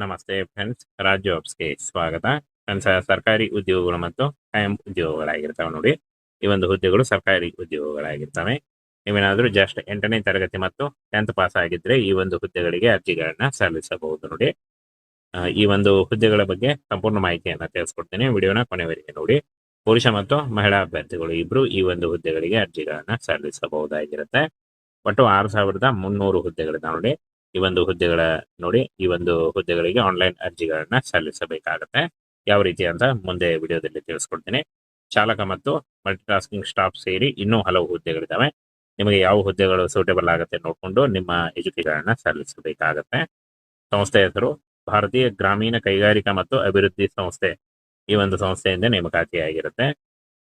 ನಮಸ್ತೆ ಫ್ರೆಂಡ್ಸ್, ರಾಜ್ ಜಾಬ್ಸ್ಗೆ ಸ್ವಾಗತ. ಫ್ರೆಂಡ್ಸ್, ಸರ್ಕಾರಿ ಉದ್ಯೋಗಗಳು ಮತ್ತು ಕಾಯಂ ಉದ್ಯೋಗಗಳಾಗಿರ್ತವೆ ನೋಡಿ. ಈ ಒಂದು ಹುದ್ದೆಗಳು ಸರ್ಕಾರಿ ಉದ್ಯೋಗಗಳಾಗಿರ್ತವೆ. ನೀವೇನಾದರೂ ಜಸ್ಟ್ 8ನೇ ತರಗತಿ ಮತ್ತು 10th ಪಾಸ್ ಆಗಿದ್ರೆ ಈ ಒಂದು ಹುದ್ದೆಗಳಿಗೆ ಅರ್ಜಿಗಳನ್ನ ಸಲ್ಲಿಸಬಹುದು ನೋಡಿ. ಈ ಒಂದು ಹುದ್ದೆಗಳ ಬಗ್ಗೆ ಸಂಪೂರ್ಣ ಮಾಹಿತಿಯನ್ನು ತಿಳಿಸ್ಕೊಡ್ತೀನಿ. ವಿಡಿಯೋನ ಕೊನೆವರೆಗೆ ನೋಡಿ. ಪುರುಷ ಮತ್ತು ಮಹಿಳಾ ಅಭ್ಯರ್ಥಿಗಳು ಇಬ್ರು ಈ ಒಂದು ಹುದ್ದೆಗಳಿಗೆ ಅರ್ಜಿಗಳನ್ನ ಸಲ್ಲಿಸಬಹುದಾಗಿರುತ್ತೆ. ಒಟ್ಟು 6,300 ಹುದ್ದೆಗಳಿದಾವೆ ನೋಡಿ. ಈ ಒಂದು ಹುದ್ದೆಗಳ ನೋಡಿ, ಈ ಒಂದು ಹುದ್ದೆಗಳಿಗೆ ಆನ್ಲೈನ್ ಅರ್ಜಿಗಳನ್ನ ಸಲ್ಲಿಸಬೇಕಾಗತ್ತೆ. ಯಾವ ರೀತಿ ಅಂತ ಮುಂದೆ ವಿಡಿಯೋದಲ್ಲಿ ತಿಳಿಸ್ಕೊಡ್ತೀನಿ. ಚಾಲಕ ಮತ್ತು ಮಲ್ಟಿಟಾಸ್ಕಿಂಗ್ ಸ್ಟಾಫ್ ಸೇರಿ ಇನ್ನೂ ಹಲವು ಹುದ್ದೆಗಳಿದಾವೆ. ನಿಮಗೆ ಯಾವ ಹುದ್ದೆಗಳು ಸೂಟೇಬಲ್ ಆಗುತ್ತೆ ನೋಡಿಕೊಂಡು ನಿಮ್ಮ ಎಜುಕೇಶನ್ ಸಲ್ಲಿಸಬೇಕಾಗತ್ತೆ. ಸಂಸ್ಥೆ ಹೆಸರು ಭಾರತೀಯ ಗ್ರಾಮೀಣ ಕೈಗಾರಿಕಾ ಮತ್ತು ಅಭಿವೃದ್ಧಿ ಸಂಸ್ಥೆ. ಈ ಒಂದು ಸಂಸ್ಥೆಯಿಂದ ನೇಮಕಾತಿಯಾಗಿರುತ್ತೆ.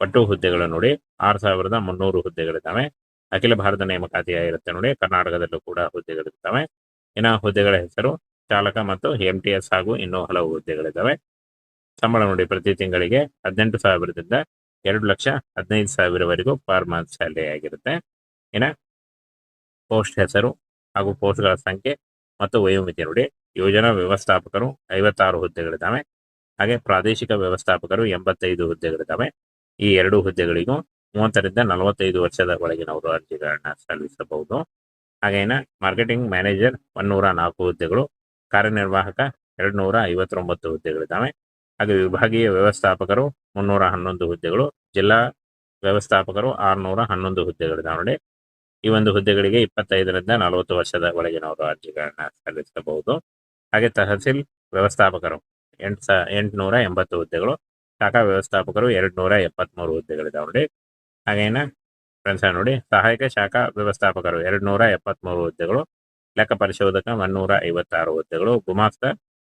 ಒಟ್ಟು ಹುದ್ದೆಗಳು ನೋಡಿ 6,300 ಹುದ್ದೆಗಳಿದ್ದಾವೆ. ಅಖಿಲ ಭಾರತ ನೇಮಕಾತಿಯಾಗಿರುತ್ತೆ ನೋಡಿ. ಕರ್ನಾಟಕದಲ್ಲೂ ಕೂಡ ಹುದ್ದೆಗಳಿರ್ತವೆ. ಇನ್ನು ಹುದ್ದೆಗಳ ಹೆಸರು ಚಾಲಕ ಮತ್ತು MTS ಹಾಗೂ ಇನ್ನೂ ಹಲವು ಹುದ್ದೆಗಳಿದ್ದಾವೆ. ಸಂಬಳ ನೋಡಿ, ಪ್ರತಿ ತಿಂಗಳಿಗೆ 18,000ದಿಂದ 2,15,000ವರೆಗೂ ಪರ್ ಮಂತ್ ಸ್ಯಾಲರಿ ಆಗಿರುತ್ತೆ. ಇನ್ನು ಪೋಸ್ಟ್ ಹೆಸರು ಹಾಗೂ ಪೋಸ್ಟ್ಗಳ ಸಂಖ್ಯೆ ಮತ್ತು ವಯೋಮಿತಿ ನೋಡಿ. ಯೋಜನಾ ವ್ಯವಸ್ಥಾಪಕರು 56 ಹುದ್ದೆಗಳಿದ್ದಾವೆ. ಹಾಗೆ ಪ್ರಾದೇಶಿಕ ವ್ಯವಸ್ಥಾಪಕರು 85 ಹುದ್ದೆಗಳಿದ್ದಾವೆ. ಈ ಎರಡು ಹುದ್ದೆಗಳಿಗೂ 30ರಿಂದ 45 ವರ್ಷದ ಒಳಗಿನವರು ಅರ್ಜಿಗಳನ್ನ ಸಲ್ಲಿಸಬಹುದು. ಹಾಗೇನ ಮಾರ್ಕೆಟಿಂಗ್ ಮ್ಯಾನೇಜರ್ 104 ಹುದ್ದೆಗಳು, ಕಾರ್ಯನಿರ್ವಾಹಕ 259 ಹುದ್ದೆಗಳಿದ್ದಾವೆ. ಹಾಗೆ ವಿಭಾಗೀಯ ವ್ಯವಸ್ಥಾಪಕರು 311 ಹುದ್ದೆಗಳು, ಜಿಲ್ಲಾ ವ್ಯವಸ್ಥಾಪಕರು 611 ಹುದ್ದೆಗಳಿದ್ದಾವೆ ನೋಡಿ. ಈ ಒಂದು ಹುದ್ದೆಗಳಿಗೆ 25ರಿಂದ 40 ವರ್ಷದ ಒಳಗಿನವರು ಅರ್ಜಿಗಳನ್ನ ಸಲ್ಲಿಸಬಹುದು. ಹಾಗೆ ತಹಸೀಲ್ ವ್ಯವಸ್ಥಾಪಕರು 880 ಹುದ್ದೆಗಳು, ಶಾಖಾ ವ್ಯವಸ್ಥಾಪಕರು 273 ಹುದ್ದೆಗಳಿದ್ದಾವೆ ನೋಡಿ. ಹಾಗೇನ ಫ್ರೆಂಡ್ಸ್ ನೋಡಿ, ಸಹಾಯಕ ಶಾಖಾ ವ್ಯವಸ್ಥಾಪಕರು 273 ಹುದ್ದೆಗಳು, ಲೆಕ್ಕ ಪರಿಶೋಧಕ 156 ಹುದ್ದೆಗಳು, ಗುಮಾಸ್ತ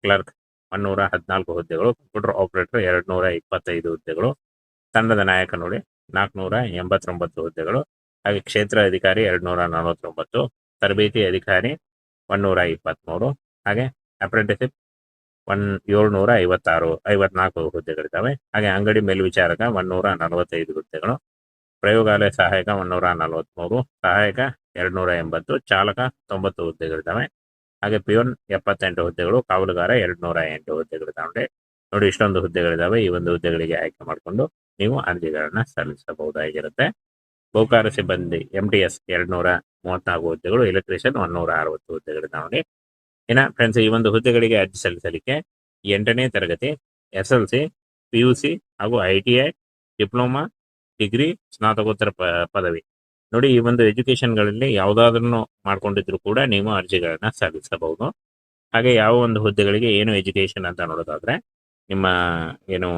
ಕ್ಲರ್ಕ್ 114 ಹುದ್ದೆಗಳು, ಕಂಪ್ಯೂಟರ್ ಆಪರೇಟರ್ 225 ಹುದ್ದೆಗಳು, ತಂಡದ ನಾಯಕ ನೋಡಿ 489 ಹುದ್ದೆಗಳು, ಹಾಗೆ ಕ್ಷೇತ್ರ ಅಧಿಕಾರಿ 249, ತರಬೇತಿ ಅಧಿಕಾರಿ 123, ಹಾಗೆ ಅಪ್ರೆಂಟಿಸಿಪ್ 754 ಹುದ್ದೆಗಳಿದ್ದಾವೆ. ಹಾಗೆ ಅಂಗಡಿ ಮೇಲ್ವಿಚಾರಕ 145 ಹುದ್ದೆಗಳು, ಪ್ರಯೋಗಾಲಯ ಸಹಾಯಕ 143, ಸಹಾಯಕ 280, ಚಾಲಕ 90 ಹುದ್ದೆಗಳಿದ್ದಾವೆ. ಹಾಗೆ ಪಿಯೋನ್ 78 ಹುದ್ದೆಗಳು, ಕಾವಲುಗಾರ 208 ಹುದ್ದೆಗಳಿದ್ದಾವೆ ನೋಡಿ. ಇಷ್ಟೊಂದು ಹುದ್ದೆಗಳಿದ್ದಾವೆ. ಈ ಒಂದು ಹುದ್ದೆಗಳಿಗೆ ಆಯ್ಕೆ ಮಾಡಿಕೊಂಡು ನೀವು ಅರ್ಜಿಗಳನ್ನ ಸಲ್ಲಿಸಬಹುದಾಗಿರುತ್ತೆ. ಬಹುಕಾರ ಸಿಬ್ಬಂದಿ MTS 234 ಹುದ್ದೆಗಳು, ಎಲೆಕ್ಟ್ರಿಷಿಯನ್ 160 ಹುದ್ದೆಗಳಿದ್ದಾವೆ. ಇನ್ನು ಫ್ರೆಂಡ್ಸ್, ಈ ಒಂದು ಹುದ್ದೆಗಳಿಗೆ ಅರ್ಜಿ ಸಲ್ಲಿಸಲಿಕ್ಕೆ 8ನೇ ತರಗತಿ, SLC, PUC ಹಾಗೂ ITI, ಡಿಪ್ಲೊಮಾ, ಡಿಗ್ರಿ, ಸ್ನಾತಕೋತ್ತರ ಪದವಿ ನೋಡಿ. ಈ ಒಂದು ಎಜುಕೇಶನ್ಗಳಲ್ಲಿ ಯಾವುದಾದ್ರೂ ಮಾಡ್ಕೊಂಡಿದ್ರು ಕೂಡ ನೀವು ಅರ್ಜಿಗಳನ್ನ ಸಲ್ಲಿಸಬಹುದು. ಹಾಗೆ ಯಾವ ಒಂದು ಹುದ್ದೆಗಳಿಗೆ ಏನು ಎಜುಕೇಶನ್ ಅಂತ ನೋಡೋದಾದ್ರೆ, ನಿಮ್ಮ ಏನು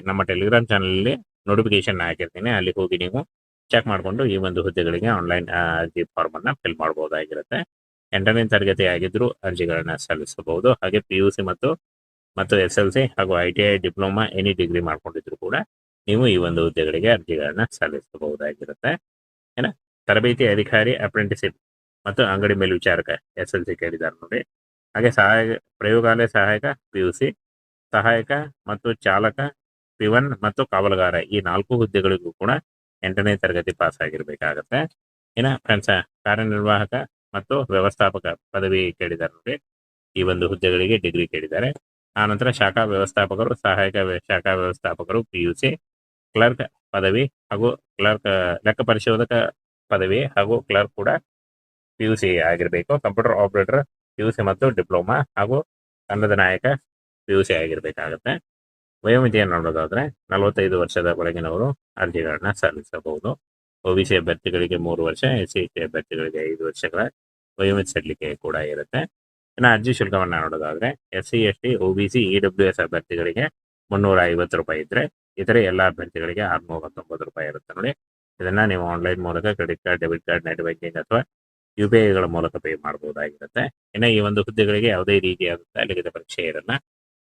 ನಮ್ಮ ಟೆಲಿಗ್ರಾಮ್ ಚಾನಲಲ್ಲಿ ನೋಟಿಫಿಕೇಶನ್ ಹಾಕಿರ್ತೀನಿ. ಅಲ್ಲಿ ಹೋಗಿ ನೀವು ಚೆಕ್ ಮಾಡಿಕೊಂಡು ಈ ಒಂದು ಹುದ್ದೆಗಳಿಗೆ ಆನ್ಲೈನ್ ಅರ್ಜಿ ಫಾರ್ಮ್ ಅನ್ನ ಫಿಲ್ ಮಾಡಬಹುದಾಗಿರುತ್ತೆ. 8ನೇ ತರಗತಿ ಆಗಿದ್ರು ಅರ್ಜಿಗಳನ್ನ ಸಲ್ಲಿಸಬಹುದು. ಹಾಗೆ PUC ಮತ್ತು SLC ಹಾಗೂ ITI, ಡಿಪ್ಲೊಮಾ, ಎನಿ ಡಿಗ್ರಿ ಮಾಡ್ಕೊಂಡಿದ್ರು ಕೂಡ ನೀವು ಈ ಒಂದು ಹುದ್ದೆಗಳಿಗೆ ಅರ್ಜಿಗಳನ್ನ ಸಲ್ಲಿಸಬಹುದಾಗಿರುತ್ತೆ. ಏನ ತರಬೇತಿ ಅಧಿಕಾರಿ, ಅಪ್ರೆಂಟಿಸಿಪ್ ಮತ್ತು ಅಂಗಡಿ ಮೇಲ್ವಿಚಾರಕ SLC ಕೇಳಿದ್ದಾರೆ ನೋಡಿ. ಹಾಗೆ ಪ್ರಯೋಗಾಲಯ ಸಹಾಯಕ PUC, ಸಹಾಯಕ ಮತ್ತು ಚಾಲಕ P1 ಮತ್ತು ಕಾವಲುಗಾರ ಈ 4 ಹುದ್ದೆಗಳಿಗೂ ಕೂಡ 8ನೇ ತರಗತಿ ಪಾಸ್ ಆಗಿರ್ಬೇಕಾಗತ್ತೆ. ಇನ್ನು ಫ್ರೆಂಡ್ಸ್, ಕಾರ್ಯನಿರ್ವಾಹಕ ಮತ್ತು ವ್ಯವಸ್ಥಾಪಕ ಪದವಿ ಕೇಳಿದ್ದಾರೆ ನೋಡಿ. ಈ ಒಂದು ಹುದ್ದೆಗಳಿಗೆ ಡಿಗ್ರಿ ಕೇಳಿದ್ದಾರೆ. ಆನಂತರ ಶಾಖಾ ವ್ಯವಸ್ಥಾಪಕರು, ಸಹಾಯಕ ಶಾಖಾ ವ್ಯವಸ್ಥಾಪಕರು PUC, ಕ್ಲರ್ಕ್ ಪದವಿ ಹಾಗೂ ಕ್ಲರ್ಕ್ ಲೆಕ್ಕ ಪರಿಶೋಧಕ ಪದವಿ ಹಾಗೂ ಕ್ಲರ್ಕ್ ಕೂಡ PUC ಆಗಿರಬೇಕು. ಕಂಪ್ಯೂಟರ್ ಆಪರೇಟರ್ PUC ಮತ್ತು ಡಿಪ್ಲೊಮಾ ಹಾಗೂ ತಂಡದ ನಾಯಕ PUC ಆಗಿರಬೇಕಾಗತ್ತೆ. ವಯೋಮಿತಿಯನ್ನು ನೋಡೋದಾದ್ರೆ 45 ವರ್ಷದ ಒಳಗಿನವರು ಅರ್ಜಿಗಳನ್ನ ಸಲ್ಲಿಸಬಹುದು. OBC ಅಭ್ಯರ್ಥಿಗಳಿಗೆ 3 ವರ್ಷ, SC ಅಭ್ಯರ್ಥಿಗಳಿಗೆ 5 ವರ್ಷಗಳ ವಯೋಮಿತಿ ಸಲ್ಲಿಕೆ ಕೂಡ ಇರುತ್ತೆ. ಇನ್ನು ಅರ್ಜಿ ಶುಲ್ಕವನ್ನ ನೋಡೋದಾದ್ರೆ SC, ST, OBC, EWS ಅಭ್ಯರ್ಥಿಗಳಿಗೆ 350 ರೂಪಾಯಿ ಇದ್ರೆ, ಇತರೆ ಎಲ್ಲ ಅಭ್ಯರ್ಥಿಗಳಿಗೆ 619 ರೂಪಾಯಿ ಇರುತ್ತೆ ನೋಡಿ. ಇದನ್ನ ನೀವು ಆನ್ಲೈನ್ ಮೂಲಕ credit card, debit card, net banking ಅಥವಾ UPI ಮೂಲಕ ಪೇ ಮಾಡಬಹುದಾಗಿರುತ್ತೆ. ಇನ್ನು ಈ ಒಂದು ಹುದ್ದೆಗಳಿಗೆ ಯಾವುದೇ ರೀತಿಯಾದಂತಹ ಲಿಖಿತ ಪರೀಕ್ಷೆ ಇರಲ್ಲ,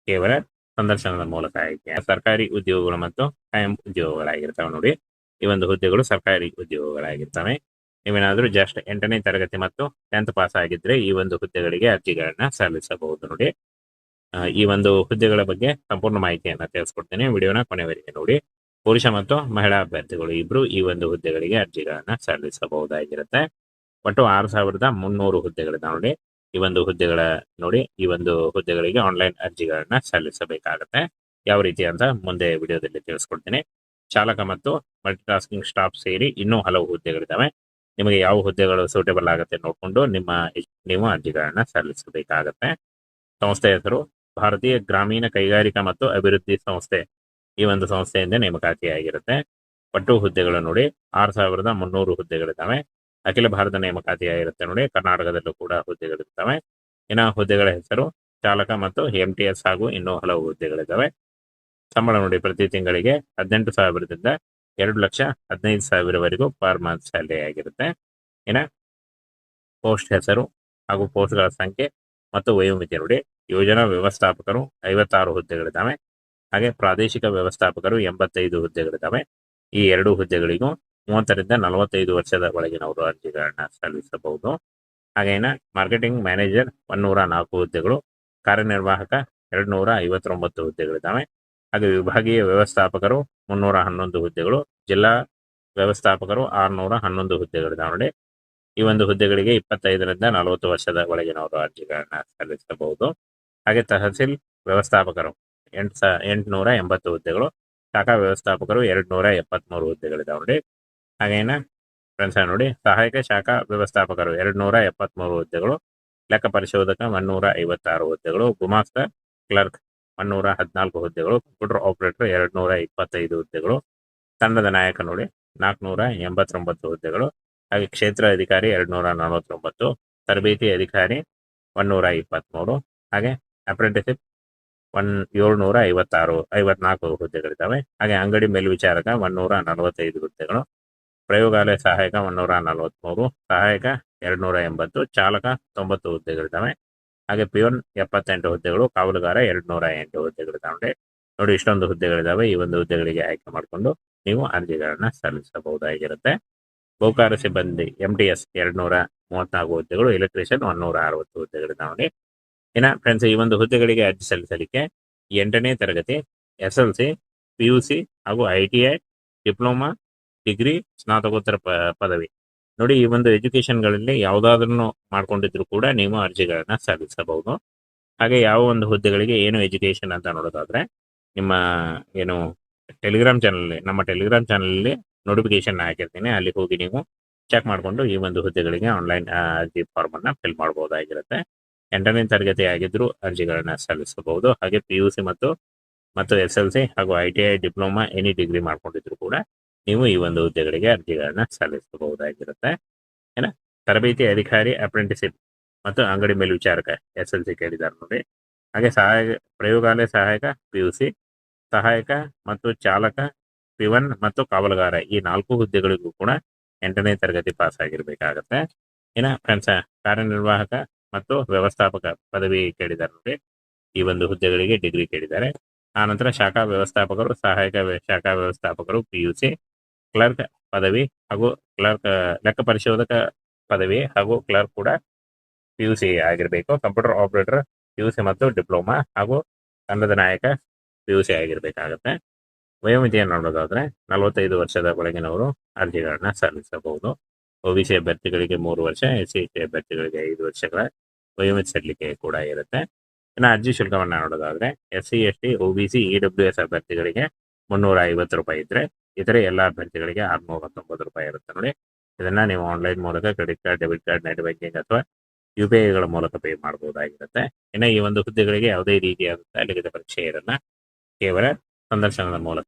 ಕೇವಲ ಸಂದರ್ಶನದ ಮೂಲಕ ಆಯ್ಕೆ. ಸರ್ಕಾರಿ ಉದ್ಯೋಗಗಳು ಮತ್ತು ಕಾಯಂ ಉದ್ಯೋಗಗಳಾಗಿರ್ತವೆ ನೋಡಿ. ಈ ಒಂದು ಹುದ್ದೆಗಳು ಸರ್ಕಾರಿ ಉದ್ಯೋಗಗಳಾಗಿರ್ತವೆ. ನೀವೇನಾದ್ರೂ ಜಸ್ಟ್ 8ನೇ ತರಗತಿ ಮತ್ತು 10th ಪಾಸ್ ಆಗಿದ್ರೆ ಈ ಒಂದು ಹುದ್ದೆಗಳಿಗೆ ಅರ್ಜಿಗಳನ್ನ ಸಲ್ಲಿಸಬಹುದು ನೋಡಿ. ಈ ಒಂದು ಹುದ್ದೆಗಳ ಬಗ್ಗೆ ಸಂಪೂರ್ಣ ಮಾಹಿತಿಯನ್ನು ತಿಳಿಸ್ಕೊಡ್ತೀನಿ. ವಿಡಿಯೋನ ಕೊನೆವರೆಗೆ ನೋಡಿ. ಪುರುಷ ಮತ್ತು ಮಹಿಳಾ ಅಭ್ಯರ್ಥಿಗಳು ಇಬ್ರು ಈ ಒಂದು ಹುದ್ದೆಗಳಿಗೆ ಅರ್ಜಿಗಳನ್ನ ಸಲ್ಲಿಸಬಹುದಾಗಿರುತ್ತೆ. ಒಟ್ಟು 6,300 ಹುದ್ದೆಗಳಿದಾವೆ ನೋಡಿ. ಈ ಒಂದು ಹುದ್ದೆಗಳ ನೋಡಿ, ಈ ಒಂದು ಹುದ್ದೆಗಳಿಗೆ ಆನ್ಲೈನ್ ಅರ್ಜಿಗಳನ್ನ ಸಲ್ಲಿಸಬೇಕಾಗತ್ತೆ. ಯಾವ ರೀತಿ ಅಂತ ಮುಂದೆ ವಿಡಿಯೋದಲ್ಲಿ ತಿಳಿಸ್ಕೊಡ್ತೀನಿ. ಚಾಲಕ ಮತ್ತು ಮಲ್ಟಿಟಾಸ್ಕಿಂಗ್ ಸ್ಟಾಫ್ ಸೇರಿ ಇನ್ನೂ ಹಲವು ಹುದ್ದೆಗಳಿದ್ದಾವೆ. ನಿಮಗೆ ಯಾವ ಹುದ್ದೆಗಳು ಸೂಟೇಬಲ್ ಆಗುತ್ತೆ ನೋಡಿಕೊಂಡು ನೀವು ಅರ್ಜಿಗಳನ್ನ ಸಲ್ಲಿಸಬೇಕಾಗತ್ತೆ. ಸಂಸ್ಥೆ ಹೆಸರು ಭಾರತೀಯ ಗ್ರಾಮೀಣ ಕೈಗಾರಿಕಾ ಮತ್ತು ಅಭಿವೃದ್ಧಿ ಸಂಸ್ಥೆ. ಈ ಒಂದು ಸಂಸ್ಥೆಯಿಂದ ನೇಮಕಾತಿಯಾಗಿರುತ್ತೆ. ಒಟ್ಟು ಹುದ್ದೆಗಳು ನೋಡಿ 6300 ಹುದ್ದೆಗಳಿದ್ದಾವೆ. ಅಖಿಲ ಭಾರತ ನೇಮಕಾತಿಯಾಗಿರುತ್ತೆ ನೋಡಿ. ಕರ್ನಾಟಕದಲ್ಲೂ ಕೂಡ ಹುದ್ದೆಗಳಿರ್ತವೆ. ಇನ್ನು ಹುದ್ದೆಗಳ ಹೆಸರು ಚಾಲಕ ಮತ್ತು MTS ಹಾಗೂ ಇನ್ನೂ ಹಲವು ಹುದ್ದೆಗಳಿದ್ದಾವೆ. ಸಂಬಳ ನೋಡಿ, ಪ್ರತಿ ತಿಂಗಳಿಗೆ 18,000ದಿಂದ 2,15,000ವರೆಗೂ ಪರ್ ಮಂತ್ ಸ್ಯಾಲರಿ ಆಗಿರುತ್ತೆ. ಇನ್ನು ಪೋಸ್ಟ್ ಹೆಸರು ಹಾಗೂ ಪೋಸ್ಟ್ಗಳ ಸಂಖ್ಯೆ ಮತ್ತು ವಯೋಮಿತಿ ನೋಡಿ. ಯೋಜನಾ ವ್ಯವಸ್ಥಾಪಕರು 56 ಹುದ್ದೆಗಳಿದ್ದಾವೆ. ಹಾಗೆ ಪ್ರಾದೇಶಿಕ ವ್ಯವಸ್ಥಾಪಕರು 85 ಹುದ್ದೆಗಳಿದ್ದಾವೆ. ಈ ಎರಡು ಹುದ್ದೆಗಳಿಗೂ 30ರಿಂದ 45 ವರ್ಷದ ಒಳಗಿನವರು ಅರ್ಜಿಗಳನ್ನ ಸಲ್ಲಿಸಬಹುದು. ಹಾಗೇನ ಮಾರ್ಕೆಟಿಂಗ್ ಮ್ಯಾನೇಜರ್ 104 ಹುದ್ದೆಗಳು, ಕಾರ್ಯನಿರ್ವಾಹಕ 259 ಹುದ್ದೆಗಳಿದ್ದಾವೆ. ಹಾಗೆ ವಿಭಾಗೀಯ ವ್ಯವಸ್ಥಾಪಕರು 311 ಹುದ್ದೆಗಳು, ಜಿಲ್ಲಾ ವ್ಯವಸ್ಥಾಪಕರು 611 ಹುದ್ದೆಗಳಿದ್ದಾವೆ ನೋಡಿ. ಈ ಒಂದು ಹುದ್ದೆಗಳಿಗೆ 25ರಿಂದ 40 ವರ್ಷದ ಒಳಗಿನವರು ಅರ್ಜಿಗಳನ್ನ ಸಲ್ಲಿಸಬಹುದು. ಹಾಗೆ ತಹಸೀಲ್ ವ್ಯವಸ್ಥಾಪಕರು 880 ಹುದ್ದೆಗಳು, ಶಾಖಾ ವ್ಯವಸ್ಥಾಪಕರು 273 ಹುದ್ದೆಗಳಿದ್ದಾವೆ ನೋಡಿ. ಹಾಗೇನ ಫ್ರೆಂಡ್ಸ್ ನೋಡಿ, ಸಹಾಯಕ ಶಾಖಾ ವ್ಯವಸ್ಥಾಪಕರು 273 ಹುದ್ದೆಗಳು, ಲೆಕ್ಕ ಪರಿಶೋಧಕ 156 ಹುದ್ದೆಗಳು, ಗುಮಾಸ್ತ ಕ್ಲರ್ಕ್ 114 ಹುದ್ದೆಗಳು, ಕಂಪ್ಯೂಟರ್ ಆಪರೇಟರ್ 225 ಹುದ್ದೆಗಳು, ತಂಡದ ನಾಯಕ ನೋಡಿ 489 ಹುದ್ದೆಗಳು, ಹಾಗೆ ಕ್ಷೇತ್ರ ಅಧಿಕಾರಿ 249, ತರಬೇತಿ ಅಧಿಕಾರಿ 123, ಹಾಗೆ ಅಪ್ರೆಂಟಿಸಿಪ್ 754 ಹುದ್ದೆಗಳಿದ್ದಾವೆ. ಹಾಗೆ ಅಂಗಡಿ ಮೇಲ್ವಿಚಾರಕ 145 ಹುದ್ದೆಗಳು, ಪ್ರಯೋಗಾಲಯ ಸಹಾಯಕ 143, ಸಹಾಯಕ 280, ಚಾಲಕ 90 ಹುದ್ದೆಗಳಿದ್ದಾವೆ. ಹಾಗೆ ಪಿಯೋನ್ 78 ಹುದ್ದೆಗಳು, ಕಾವಲುಗಾರ 208 ಹುದ್ದೆಗಳಿದ್ದಾವೆ ನೋಡಿ. ಇಷ್ಟೊಂದು ಹುದ್ದೆಗಳಿದ್ದಾವೆ. ಈ ಒಂದು ಹುದ್ದೆಗಳಿಗೆ ಆಯ್ಕೆ ಮಾಡಿಕೊಂಡು ನೀವು ಅರ್ಜಿಗಳನ್ನ ಸಲ್ಲಿಸಬಹುದಾಗಿರುತ್ತೆ. ಬಹುಕಾರ ಸಿಬ್ಬಂದಿ MTS 234 ಹುದ್ದೆಗಳು, ಎಲೆಕ್ಟ್ರಿಷಿಯನ್ 160 ಹುದ್ದೆಗಳಿದ್ದಾವೆ. ಇನ್ನು ಫ್ರೆಂಡ್ಸ್, ಈ ಒಂದು ಹುದ್ದೆಗಳಿಗೆ ಅರ್ಜಿ ಸಲ್ಲಿಸಲಿಕ್ಕೆ 8ನೇ ತರಗತಿ, SLC, PUC ಹಾಗೂ ITI, ಡಿಪ್ಲೊಮಾ, ಡಿಗ್ರಿ, ಸ್ನಾತಕೋತ್ತರ ಪದವಿ ನೋಡಿ. ಈ ಒಂದು ಎಜುಕೇಶನ್ಗಳಲ್ಲಿ ಯಾವುದಾದ್ರೂ ಮಾಡ್ಕೊಂಡಿದ್ರು ಕೂಡ ನೀವು ಅರ್ಜಿಗಳನ್ನ ಸಲ್ಲಿಸಬಹುದು. ಹಾಗೆ ಯಾವ ಒಂದು ಹುದ್ದೆಗಳಿಗೆ ಏನು ಎಜುಕೇಶನ್ ಅಂತ ನೋಡೋದಾದ್ರೆ, ನಿಮ್ಮ ಏನು ನಮ್ಮ ಟೆಲಿಗ್ರಾಮ್ ಚಾನಲಲ್ಲಿ ನೋಟಿಫಿಕೇಶನ್ ಹಾಕಿರ್ತೀನಿ. ಅಲ್ಲಿ ಹೋಗಿ ನೀವು ಚೆಕ್ ಮಾಡಿಕೊಂಡು ಈ ಒಂದು ಹುದ್ದೆಗಳಿಗೆ ಆನ್ಲೈನ್ ಅರ್ಜಿ ಫಾರ್ಮ್ ಅನ್ನ ಫಿಲ್ ಮಾಡಬಹುದಾಗಿರುತ್ತೆ. 8ನೇ ತರಗತಿ ಆಗಿದ್ರು ಅರ್ಜಿಗಳನ್ನ ಸಲ್ಲಿಸಬಹುದು. ಹಾಗೆ PUC ಮತ್ತು SLC ಹಾಗೂ ITI, ಡಿಪ್ಲೊಮಾ, ಎನಿ ಡಿಗ್ರಿ ಮಾಡ್ಕೊಂಡಿದ್ರು ಕೂಡ ನೀವು ಈ ಒಂದು ಹುದ್ದೆಗಳಿಗೆ ಅರ್ಜಿಗಳನ್ನ ಸಲ್ಲಿಸಬಹುದಾಗಿರುತ್ತೆ. ಏನ ತರಬೇತಿ ಅಧಿಕಾರಿ ಅಪ್ರೆಂಟಿಸಿಪ್ ಮತ್ತು ಅಂಗಡಿ ಮೇಲ್ವಿಚಾರಕ SLC ಕೇಳಿದ್ದಾರೆ ನೋಡಿ. ಹಾಗೆ ಪ್ರಯೋಗಾಲಯ ಸಹಾಯಕ PUC, ಸಹಾಯಕ ಮತ್ತು ಚಾಲಕ P1 ಮತ್ತು ಕಾವಲುಗಾರ ಈ 4 ಹುದ್ದೆಗಳಿಗೂ ಕೂಡ 8ನೇ ತರಗತಿ ಪಾಸ್ ಆಗಿರ್ಬೇಕಾಗತ್ತೆ. ಇನ್ನು ಫ್ರೆಂಡ್ಸ್, ಕಾರ್ಯನಿರ್ವಾಹಕ ಮತ್ತು ವ್ಯವಸ್ಥಾಪಕ ಪದವಿ ಕೇಳಿದ್ದಾರೆ ನೋಡಿ. ಈ ಒಂದು ಹುದ್ದೆಗಳಿಗೆ ಡಿಗ್ರಿ ಕೇಳಿದ್ದಾರೆ. ಆನಂತರ ಶಾಖಾ ವ್ಯವಸ್ಥಾಪಕರು, ಸಹಾಯಕ ಶಾಖಾ ವ್ಯವಸ್ಥಾಪಕರು PUC, ಕ್ಲರ್ಕ್ ಪದವಿ ಹಾಗೂ ಲೆಕ್ಕ ಪರಿಶೋಧಕ ಪದವಿ ಹಾಗೂ ಕ್ಲರ್ಕ್ ಕೂಡ PUC ಆಗಿರಬೇಕು. ಕಂಪ್ಯೂಟರ್ ಆಪರೇಟರ್ PUC ಮತ್ತು ಡಿಪ್ಲೊಮಾ ಹಾಗೂ ತಂಡದ ನಾಯಕ PUC ಆಗಿರಬೇಕಾಗತ್ತೆ. ವಯೋಮಿತಿಯನ್ನು ನೋಡೋದಾದ್ರೆ 45 ವರ್ಷದ ಒಳಗಿನವರು ಅರ್ಜಿಗಳನ್ನ ಸಲ್ಲಿಸಬಹುದು. OBC ಅಭ್ಯರ್ಥಿಗಳಿಗೆ 3 ವರ್ಷ, SC/ST ಅಭ್ಯರ್ಥಿಗಳಿಗೆ 5 ವರ್ಷಗಳ ವಯೋಮಿತಿ ಸಲ್ಲಿಕೆ ಕೂಡ ಇರುತ್ತೆ. ಇನ್ನು ಅರ್ಜಿ ಶುಲ್ಕವನ್ನು ನೋಡೋದಾದ್ರೆ SC/ST, OBC, EWS ಅಭ್ಯರ್ಥಿಗಳಿಗೆ 350 ರೂಪಾಯಿ ಇದ್ರೆ, ಇತರೆ ಎಲ್ಲ ಅಭ್ಯರ್ಥಿಗಳಿಗೆ 619 ರೂಪಾಯಿ ಇರುತ್ತೆ ನೋಡಿ. ಇದನ್ನ ನೀವು ಆನ್ಲೈನ್ ಮೂಲಕ credit card, debit card, net banking ಅಥವಾ UPIಗಳ ಮೂಲಕ ಪೇ ಮಾಡಬಹುದಾಗಿರುತ್ತೆ. ಇನ್ನು ಈ ಒಂದು ಹುದ್ದೆಗಳಿಗೆ ಯಾವುದೇ ರೀತಿಯಾದಂತಹ ಲಿಖಿತ ಪರೀಕ್ಷೆ ಇರಲ್ಲ, ಕೇವಲ ಸಂದರ್ಶನದ ಮೂಲಕ